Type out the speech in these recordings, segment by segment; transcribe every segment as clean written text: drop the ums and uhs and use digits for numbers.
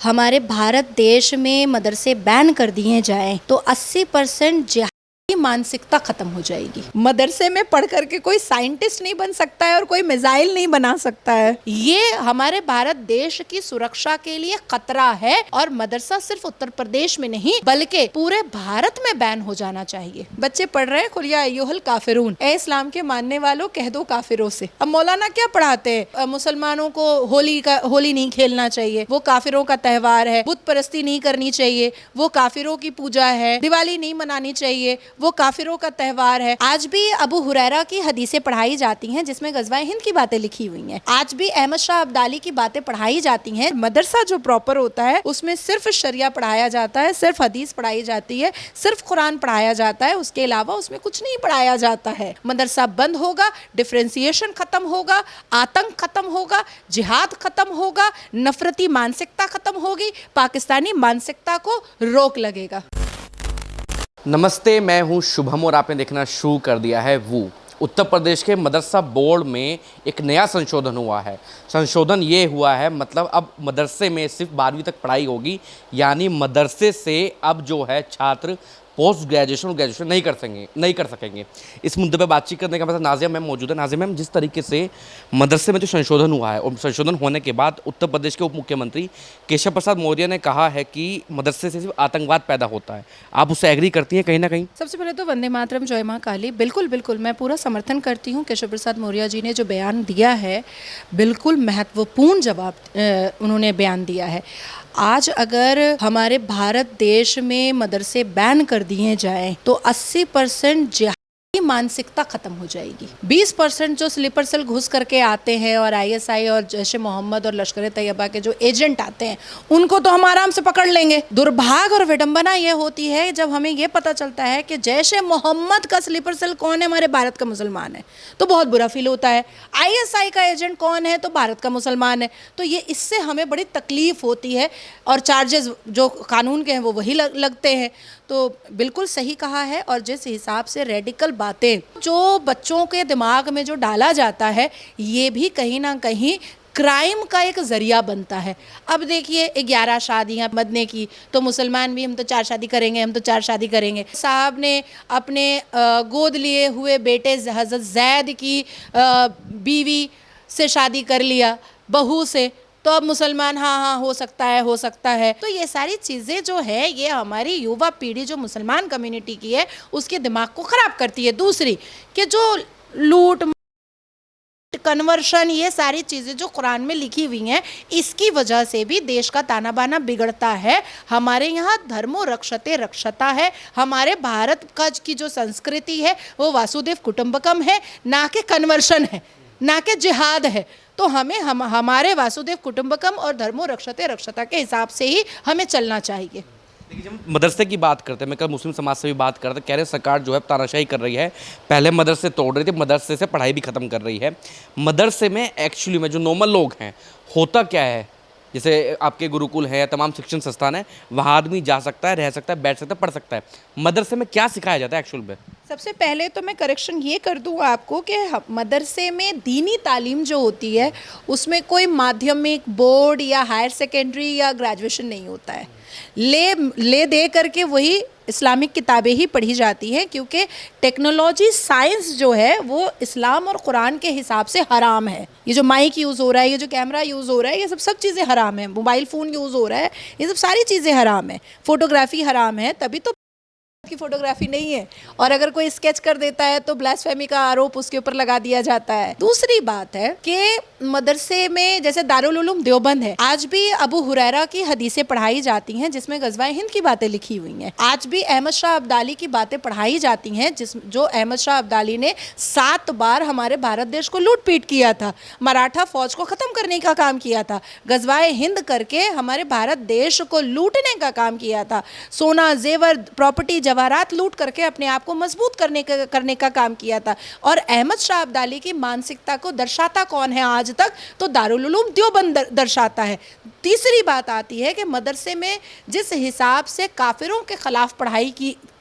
हमारे भारत देश में मदरसे बैन कर दिए जाएं तो 80% जिहादी मानसिकता खत्म हो जाएगी। मदरसे में पढ़ करके कोई साइंटिस्ट नहीं बन सकता है और कोई मिसाइल नहीं बना सकता है। ये हमारे भारत देश की सुरक्षा के लिए खतरा है और मदरसा सिर्फ उत्तर प्रदेश में नहीं बल्कि पूरे भारत में बैन हो जाना चाहिए। बच्चे पढ़ रहे हैं कुल या अय्युहल काफिरून, ए इस्लाम के मानने वालों कह दो काफिरों से। अब मौलाना क्या पढ़ाते हैं? मुसलमानों को होली नहीं खेलना चाहिए, वो काफिरों का त्योहार है। बुत परस्ती नहीं करनी चाहिए, वो काफिरों की पूजा है। दिवाली नहीं मनानी चाहिए, वो काफिरों का त्योहार है। आज भी अबू हुरैरा की हदीसें पढ़ाई जाती हैं जिसमें गज़वाए हिंद की बातें लिखी हुई हैं। आज भी अहमद शाह अब्दाली की बातें पढ़ाई जाती हैं। मदरसा जो प्रॉपर होता है उसमें सिर्फ शरिया पढ़ाया जाता है, सिर्फ हदीस पढ़ाई जाती है, सिर्फ कुरान पढ़ाया जाता है। उसके अलावा उसमें कुछ नहीं पढ़ाया जाता है। मदरसा बंद होगा, डिफ्रेंसिएशन खत्म होगा, आतंक खत्म होगा, जिहाद खत्म होगा, नफरती मानसिकता खत्म होगी, पाकिस्तानी मानसिकता को रोक लगेगा। नमस्ते, मैं हूं शुभम और आपने देखना शुरू कर दिया है वो। उत्तर प्रदेश के मदरसा बोर्ड में एक नया संशोधन हुआ है। संशोधन ये हुआ है, मतलब अब मदरसे में सिर्फ 12वीं तक पढ़ाई होगी, यानी मदरसे से अब जो है छात्र पोस्ट ग्रेजुएशन और ग्रेजुएशन नहीं कर सकेंगे। इस मुद्दे पे बातचीत करने का मतलब नाज़िया मैम मौजूद है। नाज़िया मैम, जिस तरीके से मदरसे में जो संशोधन हुआ है और संशोधन होने के बाद उत्तर प्रदेश के उप मुख्यमंत्री केशव प्रसाद मौर्य ने कहा है कि मदरसे से सिर्फ आतंकवाद पैदा होता है, आप उससे एग्री करती हैं कहीं ना कहीं? सबसे पहले तो वंदे मातरम, जय मां काली। बिल्कुल बिल्कुल मैं पूरा समर्थन करती हूँ। केशव प्रसाद मौर्य जी ने जो बयान दिया है, बिल्कुल महत्वपूर्ण जवाब उन्होंने बयान दिया है। आज अगर हमारे भारत देश में मदरसे बैन कर दिए जाएं तो 80% जिहादी मानसिकता खत्म हो जाएगी। 20% जो स्लीपर सेल घुस करके आते हैं और आईएसआई और जैशे मोहम्मद और लश्कर तैयबा के जो एजेंट आते हैं, उनको तो हम आराम से पकड़ लेंगे। दुर्भाग्य और विडंबना ये होती है जब हमें ये पता चलता है कि जैशे मोहम्मद का स्लीपर सेल कौन है, हमारे भारत का मुसलमान है, तो बहुत बुरा फील होता है। आईएसआई का एजेंट कौन है, तो भारत का मुसलमान है। तो ये इससे हमें बड़ी तकलीफ होती है और चार्जेस जो कानून के हैं वो वही लगते हैं। तो बिल्कुल सही कहा है। और जिस हिसाब से रेडिकल बातें जो बच्चों के दिमाग में जो डाला जाता है, ये भी कहीं ना कहीं क्राइम का एक जरिया बनता है। अब देखिए 11 शादियां मदने की, तो मुसलमान भी हम तो 4 शादी करेंगे, हम तो 4 शादी करेंगे। साहब ने अपने गोद लिए हुए बेटे हज़रत ज़ैद की बीवी से शादी कर लिया, बहू से, तो अब मुसलमान हाँ हो सकता है। तो ये सारी चीज़ें जो है ये हमारी युवा पीढ़ी जो मुसलमान कम्युनिटी की है उसके दिमाग को ख़राब करती है। दूसरी कि जो लूट कन्वर्शन, ये सारी चीज़ें जो कुरान में लिखी हुई हैं, इसकी वजह से भी देश का ताना बाना बिगड़ता है। हमारे यहाँ धर्मो रक्षते रक्षता है। हमारे भारत का की जो संस्कृति है वो वासुदेव कुटुंबकम है, ना कि कन्वर्शन है, ना कि जिहाद है। तो हमें हमारे वासुदेव कुटुंबकम और धर्मो रक्षते रक्षता के हिसाब से ही हमें चलना चाहिए। देखिए, जब मदरसे की बात करते हैं, मैं कल मुस्लिम समाज से भी बात करते, कह रहे सरकार जो है तानाशाही कर रही है। पहले मदरसे तोड़ रही थी, मदरसे से पढ़ाई भी ख़त्म कर रही है। मदरसे में एक्चुअली में जो नॉर्मल लोग हैं, होता क्या है, जैसे आपके गुरुकुल है, तमाम शिक्षण संस्थान है, वहाँ आदमी जा सकता है, रह सकता है, बैठ सकता है, पढ़ सकता है। मदरसे में क्या सिखाया जाता है एक्चुअल में? सबसे पहले तो मैं करेक्शन ये कर दूँ आपको कि मदरसे में दीनी तालीम जो होती है उसमें कोई माध्यमिक, बोर्ड या हायर सेकेंडरी या ग्रेजुएशन नहीं होता है। ले दे करके वही इस्लामिक किताबें ही पढ़ी जाती हैं, क्योंकि टेक्नोलॉजी साइंस जो है वो इस्लाम और कुरान के हिसाब से हराम है। ये जो माइक यूज़ हो रहा है, ये जो कैमरा यूज़ हो रहा है, ये सब चीज़ें हराम है। मोबाइल फ़ोन यूज़ हो रहा है, ये सब सारी चीज़ें हराम है। फ़ोटोग्राफी हराम है, तभी तो की फोटोग्राफी नहीं है। और अगर कोई स्केच कर देता है तो ब्लास्फेमी का आरोप उसके ऊपर लगा दिया जाता है। दूसरी बात है कि मदरसे में जैसे दारुल उलूम देवबंद है, आज भी अबू हुरैरा की हदीसें पढ़ाई जाती हैं जिसमें गज़वाए हिंद की बातें लिखी हुई हैं। आज भी अहमद शाह अब्दाली की बातें पढ़ाई जाती हैं, जो अहमद शाह अब्दाली ने 7 बार हमारे भारत देश को लूट पीट किया था, मराठा फौज को ख़त्म करने का काम किया था, गज़वाए हिंद करके हमारे भारत देश को लूटने का काम किया था, सोना जेवर प्रॉपर्टी जवाहरात लूट करके अपने आप को मजबूत करने का काम किया था। और अहमद शाह अब्दाली की मानसिकता को दर्शाता कौन है आज तक, तो दारुल उलूम देवबंद दर्शाता है। तीसरी बात आती है कि मदरसे में जिस हिसाब से काफिरों के खिलाफ पढ़ाई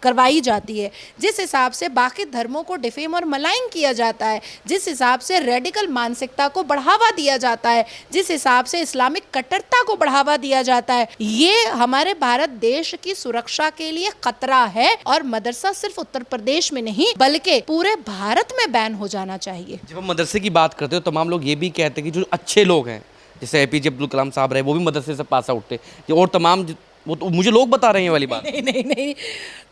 करवाई जाती है, जिस हिसाब से बाकी धर्मों को डिफेम और मलाइन किया जाता है, जिस हिसाब से रेडिकल मानसिकता को बढ़ावा दिया जाता है, जिस हिसाब से इस्लामिक कट्टरता को बढ़ावा दिया जाता है, ये हमारे भारत देश की सुरक्षा के लिए खतरा है और मदरसा सिर्फ उत्तर प्रदेश में नहीं बल्कि पूरे भारत में बैन हो जाना चाहिए। जब हम मदरसे की बात करते हो तमाम लोग ये भी कहते हैं कि जो अच्छे लोग हैं जैसे एपीजे अब्दुल कलाम साहब रहे वो भी मदरसे से पास आउट थे और तमाम वो तो मुझे लोग बता रहे हैं ये वाली बात। नहीं नहीं नहीं,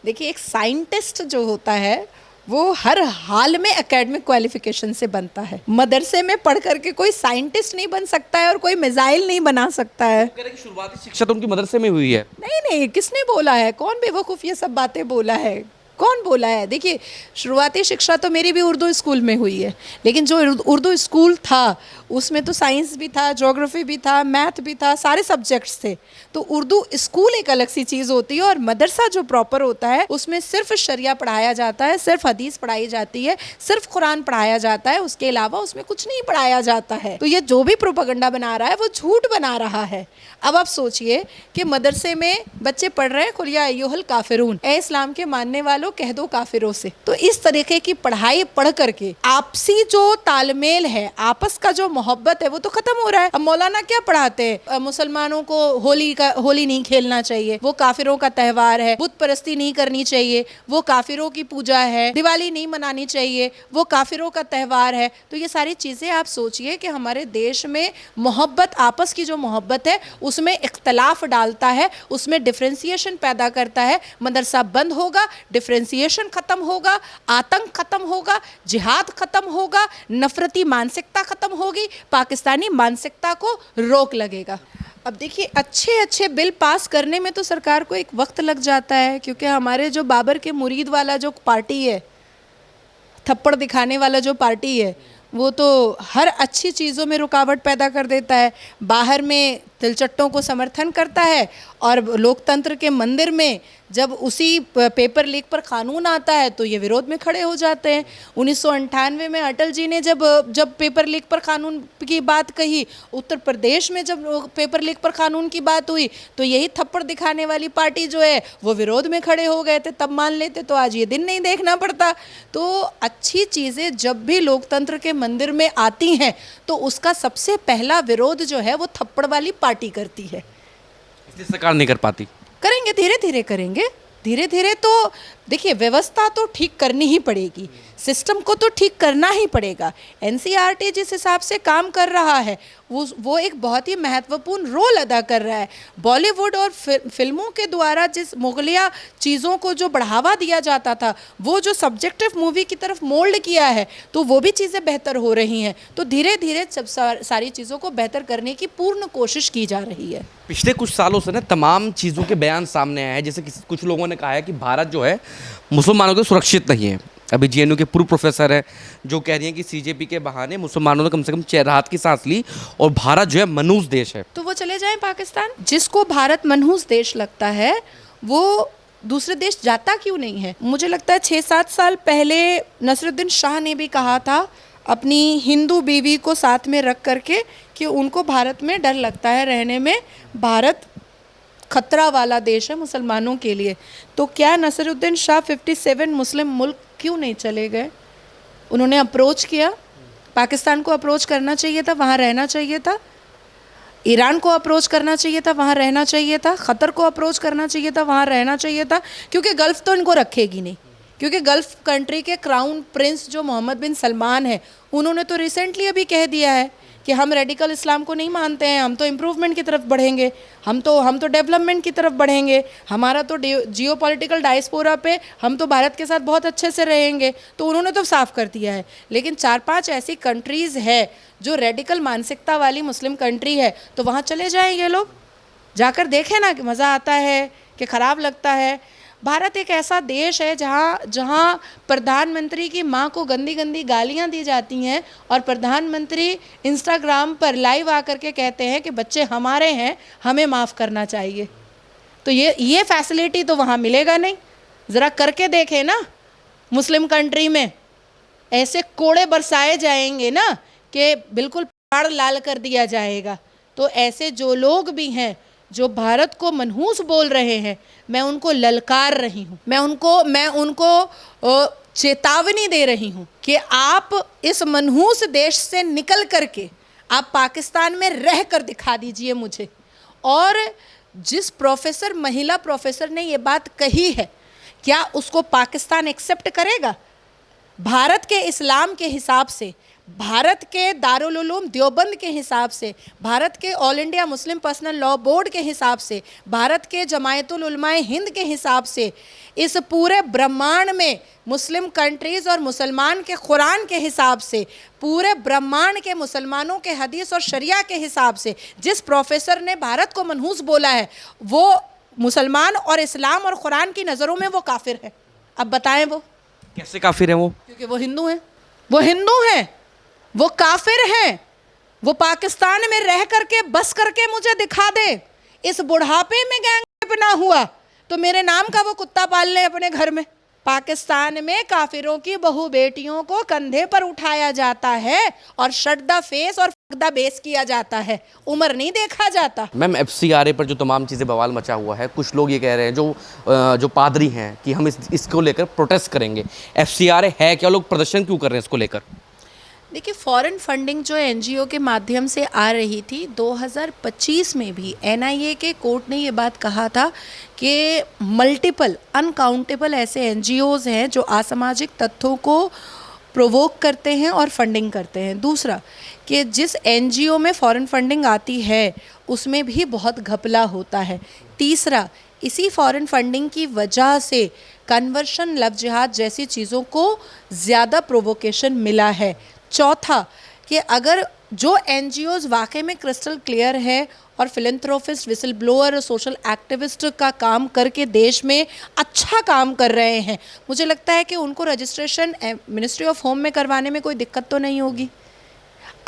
देखिए एक साइंटिस्ट जो होता है वो हर हाल में एकेडमिक क्वालिफिकेशन से बनता है। मदरसे में पढ़ करके कोई साइंटिस्ट नहीं बन सकता है और कोई मिसाइल नहीं बना सकता है। कह रहे हैं कि शुरुआती शिक्षा तो उनकी मदरसे में हुई है। नहीं नहीं, किसने बोला है? कौन बेवकूफ़ ये सब बातें बोला है? कौन बोला है? देखिए, शुरुआती शिक्षा तो मेरी भी उर्दू स्कूल में हुई है, लेकिन जो उर्दू स्कूल था उसमें तो साइंस भी था, ज्योग्राफी भी था, मैथ भी था, सारे सब्जेक्ट्स थे। तो उर्दू स्कूल एक अलग सी चीज़ होती है और मदरसा जो प्रॉपर होता है उसमें सिर्फ शरिया पढ़ाया जाता है, सिर्फ हदीस पढ़ाई जाती है, सिर्फ कुरान पढ़ाया जाता है, उसके अलावा उसमें कुछ नहीं पढ़ाया जाता है। तो ये जो भी प्रोपेगेंडा बना रहा है वो झूठ बना रहा है। अब आप सोचिए कि मदरसे में बच्चे पढ़ रहे हैं कुल या अय्युहल काफिरून, ए इस्लाम के मानने वालों कह दो काफिरों से। तो इस तरीके की पढ़ाई पढ़ करके आपसी जो तालमेल है, आपस का जो मोहब्बत है वो तो खत्म हो रहा है। अब मौलाना क्या पढ़ाते हैं? मुसलमानों को होली नहीं खेलना चाहिए, वो काफिरों का त्यौहार है, बुत परस्ती नहीं करनी चाहिए, वो काफिरों की पूजा है, दिवाली नहीं मनानी चाहिए, वो काफिरों का त्यौहार है। तो ये सारी चीज़ें आप सोचिए कि हमारे देश में मोहब्बत, आपस की जो मोहब्बत है उसमें इख्तलाफ डालता है, उसमें डिफ्रेंसिएशन पैदा करता है। मदरसा बंद होगा, डिफ्रेंसिएशन खत्म होगा, आतंक खत्म होगा, जिहाद खत्म होगा, नफरती मानसिकता खत्म होगी, पाकिस्तानी मानसिकता को रोक लगेगा। अब देखिए, अच्छे अच्छे बिल पास करने में तो सरकार को एक वक्त लग जाता है, क्योंकि हमारे जो बाबर के मुरीद वाला जो पार्टी है, थप्पड़ दिखाने वाला जो पार्टी है, वो तो हर अच्छी चीज़ों में रुकावट पैदा कर देता है। बाहर में तिलचट्टों को समर्थन करता है और लोकतंत्र के मंदिर में जब उसी पेपर लीक पर कानून आता है तो ये विरोध में खड़े हो जाते हैं। 1998 में अटल जी ने जब पेपर लीक पर कानून की बात कही, उत्तर प्रदेश में जब पेपर लीक पर कानून की बात हुई तो यही थप्पड़ दिखाने वाली पार्टी जो है वो विरोध में खड़े हो गए थे। तब मान लेते तो आज ये दिन नहीं देखना पड़ता। तो अच्छी चीज़ें जब भी लोकतंत्र के मंदिर में आती हैं तो उसका सबसे पहला विरोध जो है वो थप्पड़ वाली पार्टी करती है। इसलिए सरकार नहीं कर पाती। करेंगे, धीरे धीरे करेंगे, धीरे धीरे। तो देखिए, व्यवस्था तो ठीक करनी ही पड़ेगी, सिस्टम को तो ठीक करना ही पड़ेगा। एनसीईआरटी जिस हिसाब से काम कर रहा है वो एक बहुत ही महत्वपूर्ण रोल अदा कर रहा है। बॉलीवुड और फिल्मों के द्वारा जिस मुगलिया चीज़ों को जो बढ़ावा दिया जाता था, वो जो सब्जेक्टिव मूवी की तरफ मोल्ड किया है, तो वो भी चीज़ें बेहतर हो रही हैं। तो धीरे धीरे सब सारी चीज़ों को बेहतर करने की पूर्ण कोशिश की जा रही है। पिछले कुछ सालों से ना तमाम चीज़ों के बयान सामने आए हैं। जैसे कुछ लोगों ने कहा है कि भारत जो है मुसलमानों के सुरक्षित नहीं है। अभी जेएनयू के पूर्व प्रोफेसर है जो कह रही हैं कि सीजेपी के बहाने मुसलमानों ने कम से कम राहत की सांस ली और भारत जो है मनहूस देश है। तो वो चले जाएं पाकिस्तान। जिसको भारत मनहूस देश लगता है वो दूसरे देश जाता क्यों नहीं है? मुझे लगता है 6-7 साल पहले नसरुद्दीन शाह ने भी कहा था अपनी हिंदू बीवी को साथ में रख करके कि उनको भारत में डर लगता है रहने में, भारत खतरा वाला देश है मुसलमानों के लिए। तो क्या नसरुद्दीन शाह 57 मुस्लिम मुल्क क्यों नहीं चले गए? उन्होंने अप्रोच किया, पाकिस्तान को अप्रोच करना चाहिए था, वहाँ रहना चाहिए था। ईरान को अप्रोच करना चाहिए था, वहाँ रहना चाहिए था। क़तर को अप्रोच करना चाहिए था, वहाँ रहना चाहिए था। क्योंकि गल्फ़ तो इनको रखेगी नहीं, क्योंकि गल्फ़ कंट्री के क्राउन प्रिंस जो मोहम्मद बिन सलमान है, उन्होंने तो रिसेंटली अभी कह दिया है कि हम रेडिकल इस्लाम को नहीं मानते हैं, हम तो इम्प्रूवमेंट की तरफ बढ़ेंगे, हम तो डेवलपमेंट की तरफ बढ़ेंगे, हमारा तो जियोपॉलिटिकल डायस्पोरा पे हम तो भारत के साथ बहुत अच्छे से रहेंगे। तो उन्होंने तो साफ कर दिया है। लेकिन 4-5 ऐसी कंट्रीज़ है जो रेडिकल मानसिकता वाली मुस्लिम कंट्री है, तो वहाँ चले जाएं ये लोग, जाकर देखें ना कि मज़ा आता है कि ख़राब लगता है। भारत एक ऐसा देश है जहाँ प्रधानमंत्री की माँ को गंदी गंदी गालियाँ दी जाती हैं और प्रधानमंत्री इंस्टाग्राम पर लाइव आकर के कहते हैं कि बच्चे हमारे हैं, हमें माफ़ करना चाहिए। तो ये फैसिलिटी तो वहाँ मिलेगा नहीं। ज़रा करके देखें ना, मुस्लिम कंट्री में ऐसे कोड़े बरसाए जाएंगे ना कि बिल्कुल पहाड़ लाल कर दिया जाएगा। तो ऐसे जो लोग भी हैं जो भारत को मनहूस बोल रहे हैं, मैं उनको ललकार रही हूँ, मैं उनको चेतावनी दे रही हूँ कि आप इस मनहूस देश से निकल करके आप पाकिस्तान में रह कर दिखा दीजिए मुझे। और जिस प्रोफेसर, महिला प्रोफेसर ने ये बात कही है, क्या उसको पाकिस्तान एक्सेप्ट करेगा? भारत के इस्लाम के हिसाब से, भारत के दारुल उलूम देवबंद के हिसाब से, भारत के all India Muslim personal law board के हिसाब से, भारत के जमायतुल उलमाए हिंद के हिसाब से, इस पूरे ब्रह्मांड में मुस्लिम कंट्रीज़ और मुसलमान के कुरान के हिसाब से, पूरे ब्रह्मांड के मुसलमानों के हदीस और शरिया के हिसाब से जिस प्रोफेसर ने भारत को मनहूस बोला है, वो मुसलमान और इस्लाम और कुरान की नज़रों में वो काफिर है। अब बताएं वो कैसे काफिर हैं वो? क्योंकि वो हिंदू हैं, वो हिंदू हैं, वो काफिर हैं। वो पाकिस्तान में रह करके बस करके मुझे दिखा दे, इस बुढ़ापे में गैंग ना हुआ तो मेरे नाम का वो कुत्ता पाल ले अपने घर में। पाकिस्तान में काफिरों की बहू बेटियों को कंधे पर उठाया जाता है और शट द फेस और फक द बेस किया जाता है, उम्र नहीं देखा जाता। मैम, FCRA पर जो तमाम चीज़ें बवाल मचा हुआ है, कुछ लोग ये कह रहे हैं जो पादरी हैं कि हम इसको लेकर प्रोटेस्ट करेंगे। FCRA है क्या? लोग प्रदर्शन क्यों कर रहे हैं इसको लेकर? देखिए, फॉरेन फंडिंग जो NGO के माध्यम से आ रही थी, 2025 में भी NIA के कोर्ट ने ये बात कहा था कि मल्टीपल अनकाउंटेबल ऐसे NGOs हैं जो असामाजिक तत्वों को प्रोवोक करते हैं और फंडिंग करते हैं। दूसरा कि जिस NGO में फॉरेन फंडिंग आती है उसमें भी बहुत घपला होता है। तीसरा, इसी फॉरेन फंडिंग की वजह से कन्वर्शन, लव जिहाद जैसी चीज़ों को ज़्यादा प्रोवोकेशन मिला है। चौथा कि अगर जो NGOs वाकई में क्रिस्टल क्लियर है और philanthropist, whistle blower, social activist का काम करके देश में अच्छा काम कर रहे हैं, मुझे लगता है कि उनको रजिस्ट्रेशन मिनिस्ट्री ऑफ होम में करवाने में कोई दिक्कत तो नहीं होगी।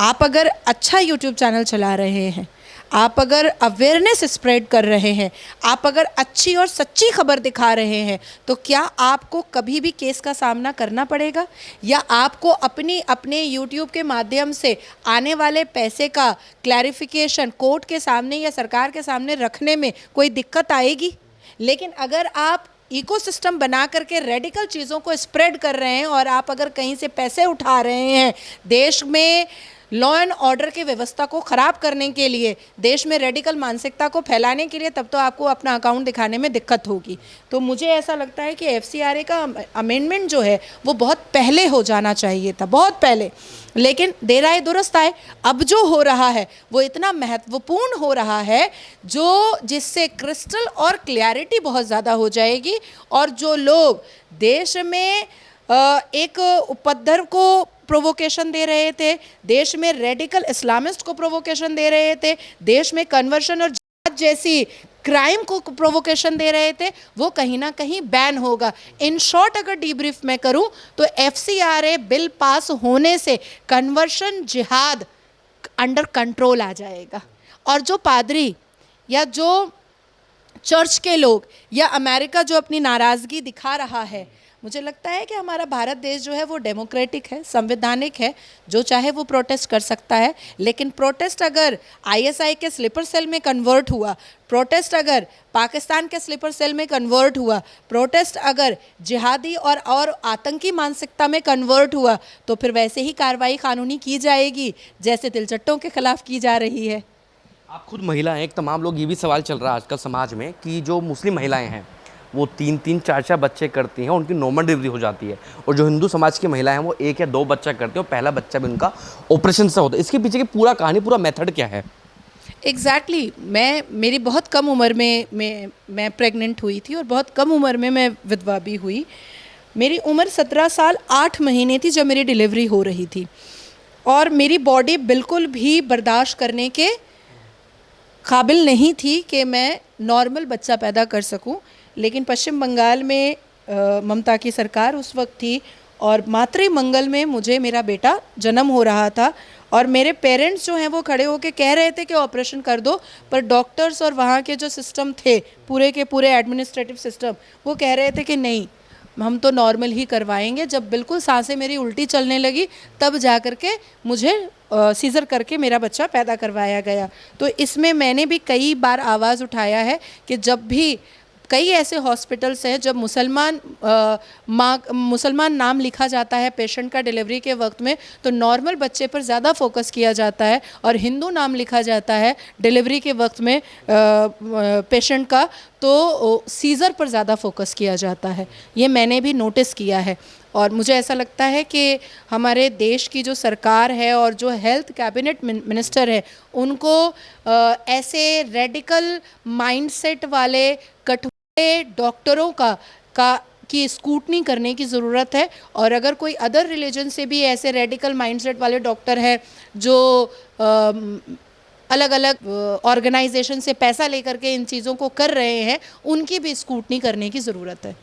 आप अगर अच्छा यूट्यूब चैनल चला रहे हैं, आप अगर अवेयरनेस स्प्रेड कर रहे हैं, आप अगर अच्छी और सच्ची खबर दिखा रहे हैं, तो क्या आपको कभी भी केस का सामना करना पड़ेगा? या आपको अपने यूट्यूब के माध्यम से आने वाले पैसे का क्लैरिफिकेशन कोर्ट के सामने या सरकार के सामने रखने में कोई दिक्कत आएगी? लेकिन अगर आप इकोसिस्टम बना करके रेडिकल चीज़ों को स्प्रेड कर रहे हैं और आप अगर कहीं से पैसे उठा रहे हैं देश में लॉ एंड ऑर्डर की व्यवस्था को ख़राब करने के लिए, देश में रेडिकल मानसिकता को फैलाने के लिए, तब तो आपको अपना अकाउंट दिखाने में दिक्कत होगी। तो मुझे ऐसा लगता है कि FCRA का अमेंडमेंट जो है वो बहुत पहले हो जाना चाहिए था, बहुत पहले। लेकिन देर आए दुरुस्त आए, अब जो हो रहा है वो इतना महत्वपूर्ण हो रहा है जिससे क्रिस्टल और क्लैरिटी बहुत ज़्यादा हो जाएगी। और जो लोग देश में एक उपद्रव को प्रोवोकेशन दे रहे थे, देश में रेडिकल इस्लामिस्ट को प्रोवोकेशन दे रहे थे, देश में कन्वर्शन और जिहाद जैसी क्राइम को प्रोवोकेशन दे रहे थे, वो कहीं ना कहीं बैन होगा। इन शॉर्ट अगर डीब्रीफ में करूं तो FCRA बिल पास होने से कन्वर्शन, जिहाद अंडर कंट्रोल आ जाएगा। और जो पादरी या जो चर्च के लोग या अमेरिका जो अपनी नाराज़गी दिखा रहा है, मुझे लगता है कि हमारा भारत देश जो है वो डेमोक्रेटिक है, संवैधानिक है, जो चाहे वो प्रोटेस्ट कर सकता है। लेकिन प्रोटेस्ट अगर ISI के स्लीपर सेल में कन्वर्ट हुआ, प्रोटेस्ट अगर पाकिस्तान के स्लीपर सेल में कन्वर्ट हुआ, प्रोटेस्ट अगर जिहादी और आतंकी मानसिकता में कन्वर्ट हुआ, तो फिर वैसे ही कार्रवाई कानूनी की जाएगी जैसे तिलचट्टों के खिलाफ की जा रही है। आप खुद महिला हैं, एक तमाम लोग ये भी सवाल चल रहा है आजकल समाज में कि जो मुस्लिम महिलाएं हैं वो 3-3, 4-4 बच्चे करती हैं, उनकी नॉर्मल डिलीवरी हो जाती है, और जो हिंदू समाज की महिलाएं हैं वो 1 या 2 बच्चा करती हैं और पहला बच्चा भी उनका ऑपरेशन से होता है। इसके पीछे की पूरा कहानी, पूरा मेथड क्या है? एग्जैक्टली मेरी बहुत कम उम्र में मैं प्रेग्नेंट हुई थी और बहुत कम उम्र में मैं विधवा भी हुई। मेरी उम्र 17 साल 8 महीने थी जब मेरी डिलीवरी हो रही थी, और मेरी बॉडी बिल्कुल भी बर्दाश्त करने के काबिल नहीं थी कि मैं नॉर्मल बच्चा पैदा कर सकूं। लेकिन पश्चिम बंगाल में ममता की सरकार उस वक्त थी और मातृ मंगल में मुझे मेरा बेटा जन्म हो रहा था, और मेरे पेरेंट्स जो हैं वो खड़े होकर कह रहे थे कि ऑपरेशन कर दो, पर डॉक्टर्स और वहाँ के जो सिस्टम थे, पूरे के पूरे एडमिनिस्ट्रेटिव सिस्टम, वो कह रहे थे कि नहीं, हम तो नॉर्मल ही करवाएंगे। जब बिल्कुल सांसें मेरी उल्टी चलने लगी तब जा कर के मुझे सीज़र करके मेरा बच्चा पैदा करवाया गया। तो इसमें मैंने भी कई बार आवाज़ उठाया है कि जब भी कई ऐसे हॉस्पिटल्स हैं जब मुसलमान नाम लिखा जाता है पेशेंट का डिलीवरी के वक्त में, तो नॉर्मल बच्चे पर ज़्यादा फोकस किया जाता है, और हिंदू नाम लिखा जाता है डिलीवरी के वक्त में पेशेंट का, तो सीज़र पर ज़्यादा फोकस किया जाता है। ये मैंने भी नोटिस किया है। और मुझे ऐसा लगता है कि हमारे देश की जो सरकार है और जो हेल्थ कैबिनेट मिनिस्टर है, उनको ऐसे रेडिकल माइंडसेट वाले कठोर डॉक्टरों की स्कूटनी करने की ज़रूरत है। और अगर कोई अदर रिलीजन से भी ऐसे रेडिकल माइंडसेट वाले डॉक्टर हैं जो अलग अलग ऑर्गेनाइजेशन से पैसा लेकर के इन चीज़ों को कर रहे हैं, उनकी भी स्कूटनी करने की ज़रूरत है।